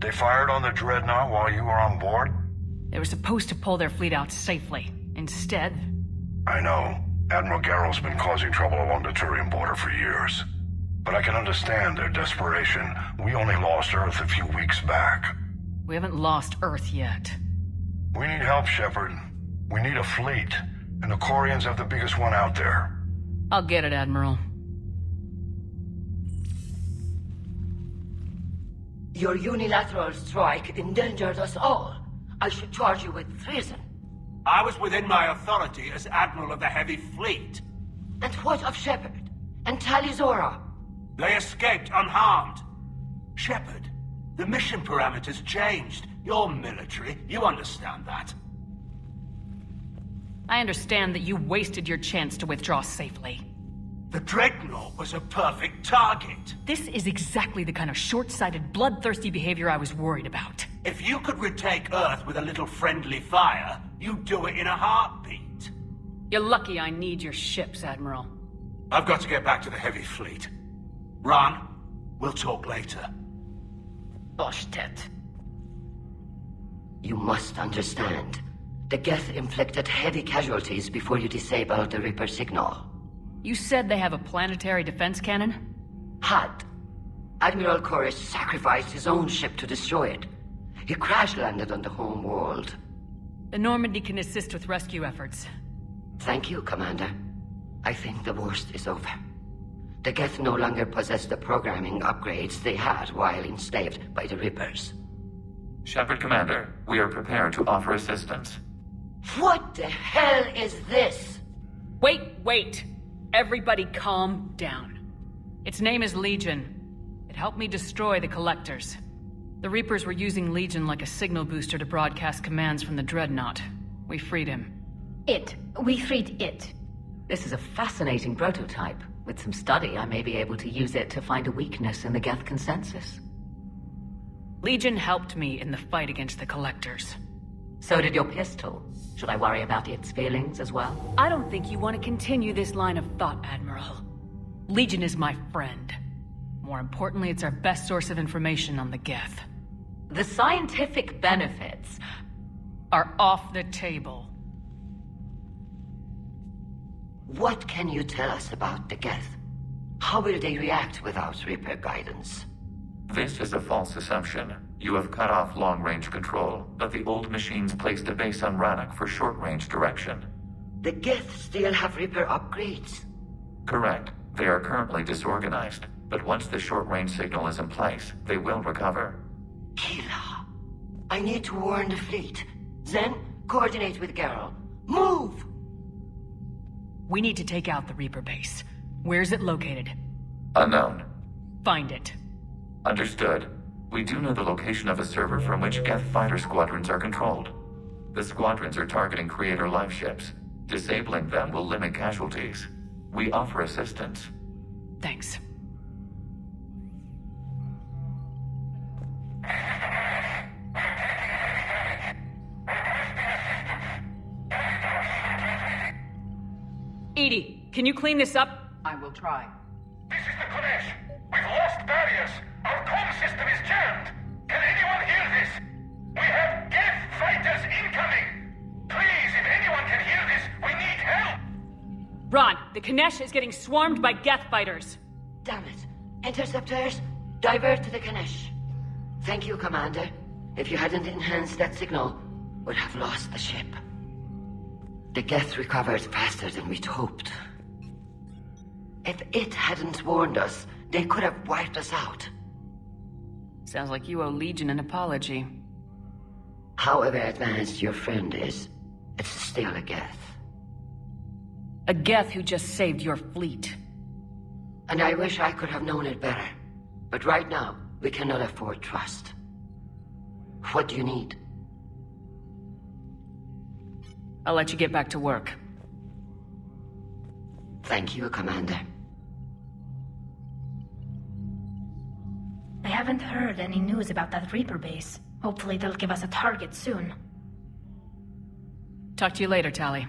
They fired on the Dreadnought while you were on board? They were supposed to pull their fleet out safely. Instead... I know. Admiral Garrow's been causing trouble along the Turian border for years. But I can understand their desperation. We only lost Earth a few weeks back. We haven't lost Earth yet. We need help, Shepard. We need a fleet. And the Corians have the biggest one out there. I'll get it, Admiral. Your unilateral strike endangered us all. I should charge you with treason. I was within my authority as Admiral of the Heavy Fleet. And what of Shepard? And Talizora? They escaped unharmed. Shepard, the mission parameters changed. You're military, you understand that. I understand that you wasted your chance to withdraw safely. The Dreadnought was a perfect target. This is exactly the kind of short-sighted, bloodthirsty behavior I was worried about. If you could retake Earth with a little friendly fire, you'd do it in a heartbeat. You're lucky I need your ships, Admiral. I've got to get back to the Heavy Fleet. Ron, we'll talk later. Boshtet. You must understand. The Geth inflicted heavy casualties before you disabled the Reaper signal. You said they have a planetary defense cannon? Had. Admiral Koris sacrificed his own ship to destroy it. He crash-landed on the home world. The Normandy can assist with rescue efforts. Thank you, Commander. I think the worst is over. The Geth no longer possess the programming upgrades they had while enslaved by the Reapers. Shepard, Commander, we are prepared to offer assistance. What the hell is this? Wait! Everybody calm down. Its name is Legion. It helped me destroy the Collectors. The Reapers were using Legion like a signal booster to broadcast commands from the Dreadnought. We freed him. We freed it. This is a fascinating prototype. With some study, I may be able to use it to find a weakness in the Geth consensus. Legion helped me in the fight against the Collectors. So did your pistol. Should I worry about its feelings as well? I don't think you want to continue this line of thought, Admiral. Legion is my friend. More importantly, it's our best source of information on the Geth. The scientific benefits are off the table. What can you tell us about the Geth? How will they react without Reaper guidance? This is a false assumption. You have cut off long-range control, but the old machines placed a base on Rannoch for short-range direction. The Geth still have Reaper upgrades? Correct. They are currently disorganized, but once the short-range signal is in place, they will recover. Kila, I need to warn the fleet. Then, coordinate with Garrow. Move! We need to take out the Reaper base. Where's it located? Unknown. Find it. Understood. We do know the location of a server from which Geth fighter squadrons are controlled. The squadrons are targeting Creator life ships. Disabling them will limit casualties. We offer assistance. Thanks. Edie, can you clean this up? I will try. This is the Kodesh. We've lost barriers. Our comm system is jammed. Can anyone hear this? We have Geth fighters incoming. Please, if anyone can hear this, we need help. Ron, the Kanesh is getting swarmed by Geth fighters. Damn it. Interceptors, divert to the Kanesh. Thank you, Commander. If you hadn't enhanced that signal, we'd have lost the ship. The Geth recovered faster than we'd hoped. If it hadn't warned us, they could have wiped us out. Sounds like you owe Legion an apology. However advanced your friend is, it's still a Geth. A Geth who just saved your fleet. And I wish I could have known it better. But right now, we cannot afford trust. What do you need? I'll let you get back to work. Thank you, Commander. I haven't heard any news about that Reaper base. Hopefully they'll give us a target soon. Talk to you later, Tali.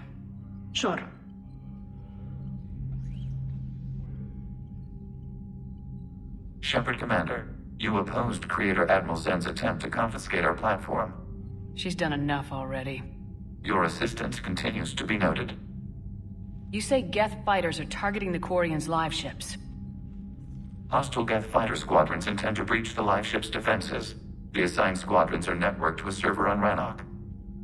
Sure. Shepard, Commander, You opposed Creator Admiral Zen's attempt to confiscate our platform. She's done enough already. Your assistance continues to be noted. You say Geth fighters are targeting the Quarians' live ships. Hostile Geth fighter squadrons intend to breach the live ship's defenses. The assigned squadrons are networked to a server on Rannoch.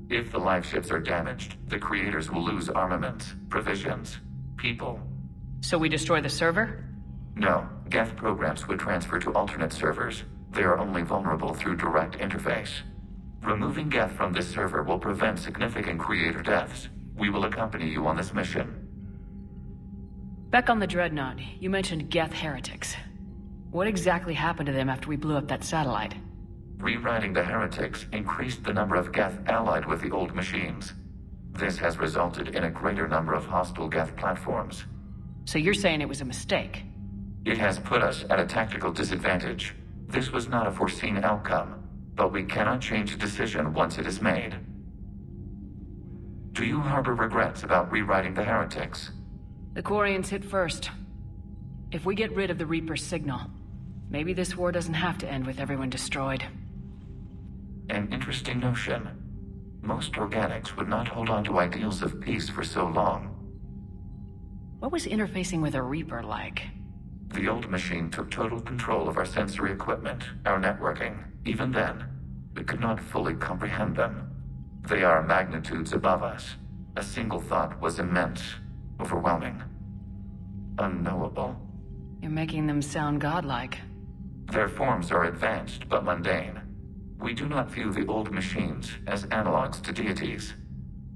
If the live ships are damaged, the creators will lose armaments, provisions, people. So we destroy the server? No, Geth programs would transfer to alternate servers. They are only vulnerable through direct interface. Removing Geth from this server will prevent significant creator deaths. We will accompany you on this mission. Back on the Dreadnought, you mentioned Geth heretics. What exactly happened to them after we blew up that satellite? Rewriting the heretics increased the number of Geth allied with the old machines. This has resulted in a greater number of hostile Geth platforms. So you're saying it was a mistake? It has put us at a tactical disadvantage. This was not a foreseen outcome, but we cannot change a decision once it is made. Do you harbor regrets about rewriting the heretics? The Quarians hit first. If we get rid of the Reaper's signal, maybe this war doesn't have to end with everyone destroyed. An interesting notion. Most organics would not hold on to ideals of peace for so long. What was interfacing with a Reaper like? The old machine took total control of our sensory equipment, our networking. Even then, we could not fully comprehend them. They are magnitudes above us. A single thought was immense, overwhelming, unknowable. You're making them sound godlike. Their forms are advanced but mundane. We do not view the old machines as analogs to deities.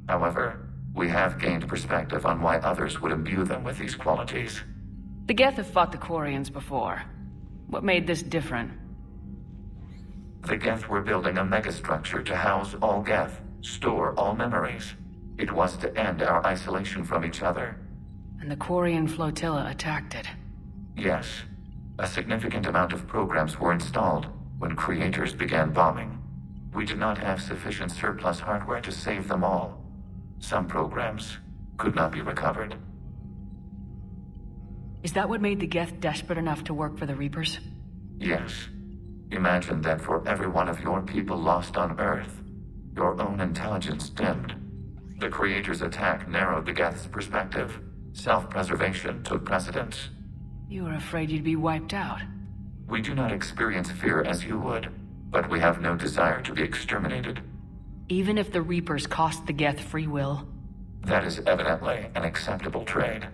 However, we have gained perspective on why others would imbue them with these qualities. The Geth have fought the Quarians before. What made this different? The Geth were building a megastructure to house all Geth, store all memories. It was to end our isolation from each other. And the Quarian flotilla attacked it. Yes. A significant amount of programs were installed when creators began bombing. We did not have sufficient surplus hardware to save them all. Some programs could not be recovered. Is that what made the Geth desperate enough to work for the Reapers? Yes. Imagine that for every one of your people lost on Earth, your own intelligence dimmed. The Creator's attack narrowed the Geth's perspective. Self-preservation took precedence. You were afraid you'd be wiped out. We do not experience fear as you would, but we have no desire to be exterminated. Even if the Reapers cost the Geth free will? That is evidently an acceptable trade.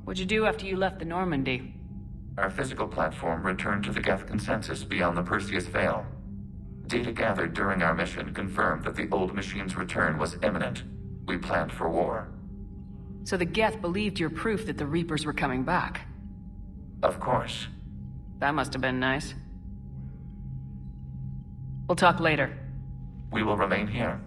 What'd you do after you left the Normandy? Our physical platform returned to the Geth consensus beyond the Perseus Veil. Data gathered during our mission confirmed that the old machine's return was imminent. We planned for war. So the Geth believed your proof that the Reapers were coming back? Of course. That must have been nice. We'll talk later. We will remain here.